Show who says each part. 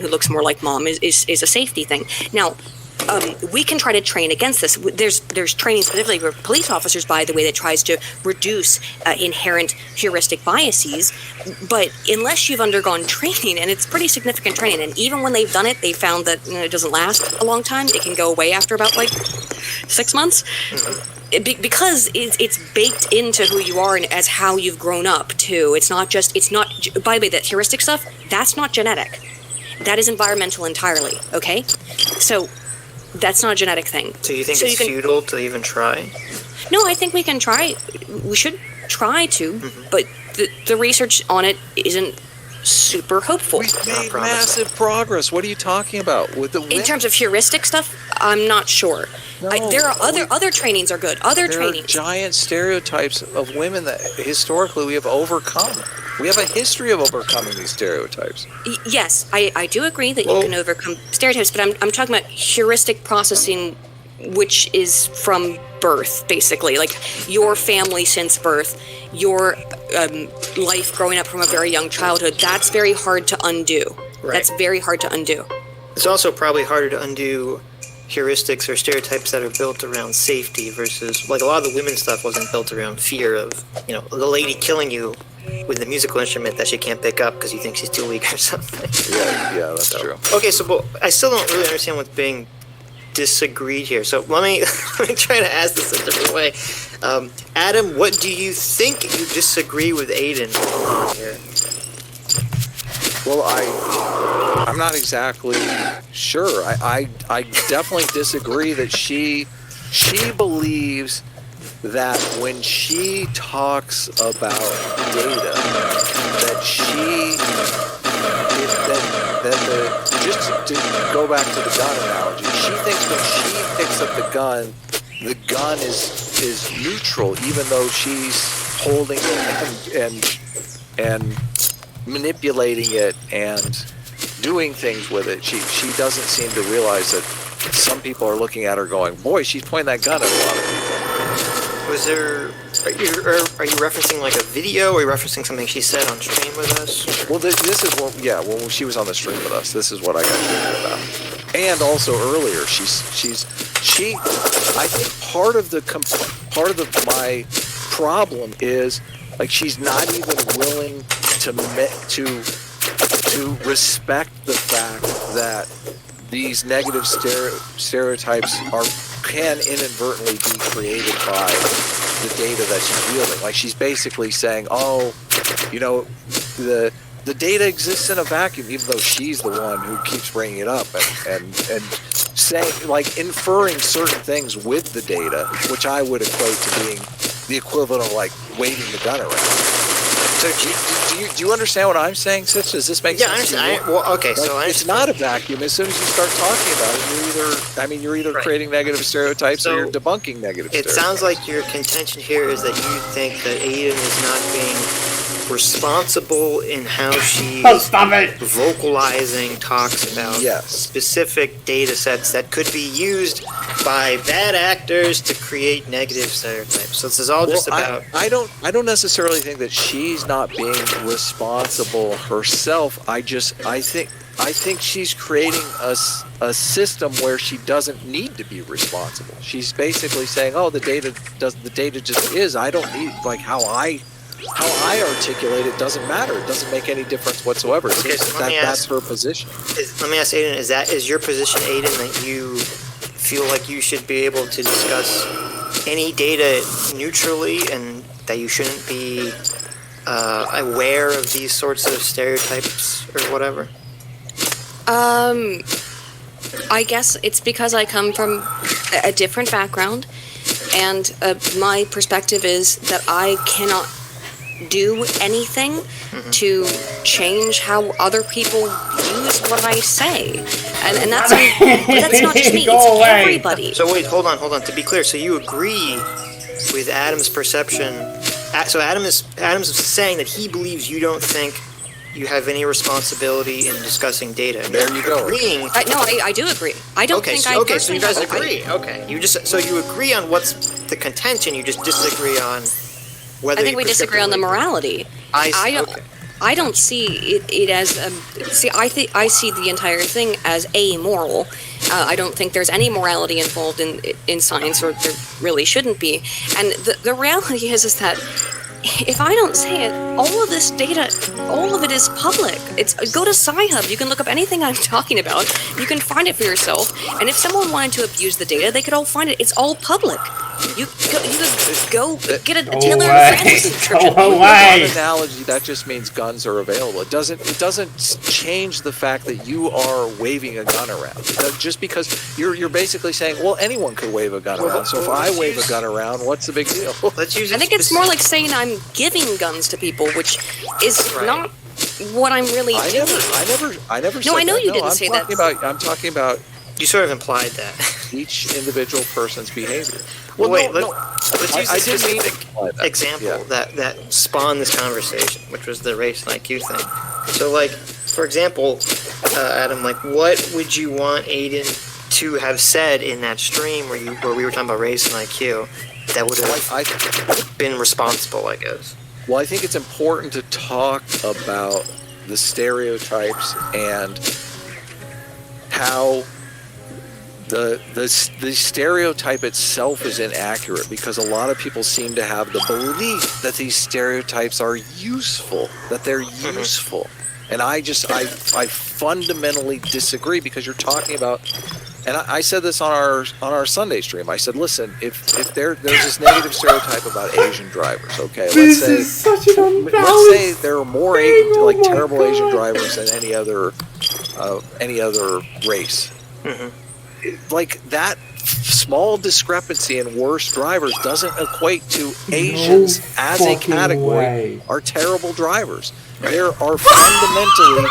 Speaker 1: who looks more like mom is a safety thing. Now, we can try to train against this. There's training specifically for police officers, by the way, that tries to reduce inherent heuristic biases. But unless you've undergone training, and it's pretty significant training, and even when they've done it, they found that it doesn't last a long time. It can go away after about 6 months. Because it's baked into who you are and as how you've grown up too. It's not. By the way, that heuristic stuff, that's not genetic. That is environmental entirely. Okay, so that's not a genetic thing.
Speaker 2: So you think it's futile to even try?
Speaker 1: No, I think we can try. We should try to, but the research on it isn't super hopeful.
Speaker 3: We've made massive progress. What are you talking about?
Speaker 1: In terms of heuristic stuff, I'm not sure.
Speaker 3: No,
Speaker 1: there are other trainings are good. There
Speaker 3: are giant stereotypes of women that historically we have overcome. We have a history of overcoming these stereotypes.
Speaker 1: Yes, I do agree that you can overcome stereotypes, but I'm talking about heuristic processing, which is from birth, basically. Like your family since birth, your life growing up from a very young childhood, that's very hard to undo. Right. That's very hard to undo.
Speaker 2: It's also probably harder to undo heuristics or stereotypes that are built around safety versus, like, a lot of the women's stuff wasn't built around fear of, the lady killing you with the musical instrument that she can't pick up because you think she's too weak or something.
Speaker 3: Yeah, that's true.
Speaker 2: Okay, so I still don't really understand what's being disagreed here. So let me try to ask this a different way. Adam, what do you think you disagree with Aiden on here?
Speaker 3: Well, I'm not exactly sure. I definitely disagree that she believes that when she talks about data, that just to go back to the gun analogy, she thinks when she picks up the gun is neutral, even though she's holding it and manipulating it and doing things with it. She doesn't seem to realize that some people are looking at her going, boy, she's pointing that gun at a lot of people.
Speaker 2: Are you referencing like a video, or are you referencing something she said on stream with us?
Speaker 3: Well, this is what, when she was on the stream with us, this is what I got thinking about. And also earlier, I think part of my problem is, like, she's not even willing to respect the fact that these negative stereotypes can inadvertently be created by the data that she's wielding. Like, she's basically saying, the data exists in a vacuum, even though she's the one who keeps bringing it up and saying, like, inferring certain things with the data, which I would equate to being the equivalent of, like, waving the gun around. So do you understand what I'm saying, Sitch? Does this make sense?
Speaker 2: Yeah, I understand. So
Speaker 3: it's not a vacuum. As soon as you start talking about it, you're either creating negative stereotypes or you're debunking negative stereotypes.
Speaker 2: It sounds like your contention here is that you think that Aiden is not being responsible in how she's vocalizing talks about specific data sets that could be used by bad actors to create negative stereotypes. So this is all just about...
Speaker 3: I don't necessarily think that she's not being responsible herself. I think she's creating a system where she doesn't need to be responsible. She's basically saying, the data just is. I don't need, like, how I articulate it doesn't matter. It doesn't make any difference whatsoever. That's her position.
Speaker 2: Let me ask Aiden, is your position, Aiden, that you feel like you should be able to discuss any data neutrally and that you shouldn't be aware of these sorts of stereotypes or whatever?
Speaker 1: I guess it's because I come from a different background, and my perspective is that I cannot do anything to change how other people use what I say, and that's not just me; it's everybody.
Speaker 2: So wait, hold on. To be clear, so you agree with Adam's perception? So Adam is saying that he believes you don't think you have any responsibility in discussing data.
Speaker 3: There you go.
Speaker 2: Agreeing.
Speaker 1: I do agree. I don't think I personally.
Speaker 2: Okay, so you guys agree. Okay, you agree on what's the contention. You just disagree on whether.
Speaker 1: I think we disagree on the morality. I don't see it as I see the entire thing as amoral. I don't think there's any morality involved in science, or there really shouldn't be. And the reality is that if I don't say it, all of this data, all of it is public. Go to Sci-Hub. You can look up anything I'm talking about. You can find it for yourself. And if someone wanted to abuse the data, they could all find it. It's all public. You could go get a Taylor Francis subscription.
Speaker 3: That analogy, that just means guns are available. It doesn't change the fact that you are waving a gun around. Just because you're basically saying, well, anyone could wave a gun around. So if I wave a gun around, what's the big deal?
Speaker 2: Let's use.
Speaker 1: I think it's more like saying I'm giving guns to people, which is not what I'm really doing.
Speaker 3: I never.
Speaker 1: No,
Speaker 3: said
Speaker 1: I know
Speaker 3: that.
Speaker 1: you didn't say that.
Speaker 3: I'm talking about.
Speaker 2: You sort of implied that.
Speaker 3: Each individual person's behavior.
Speaker 2: Well, wait, let's use a specific example
Speaker 3: Yeah.
Speaker 2: that spawned this conversation, which was the race and IQ thing. So, like, for example, Adam, like, what would you want Aiden to have said in that stream where we were talking about race and IQ that would have been responsible, I guess?
Speaker 3: Well, I think it's important to talk about the stereotypes and how the stereotype itself is inaccurate, because a lot of people seem to have the belief that these stereotypes are useful, that they're useful. And I fundamentally disagree, because you're talking about, and I said this on our Sunday stream. I said, listen, if there's this negative stereotype about Asian drivers, okay, let's say there are more terrible Asian drivers than any other race. Mm-hmm. Like, that small discrepancy in worse drivers doesn't equate to Asians as a category are terrible drivers. There are fundamentally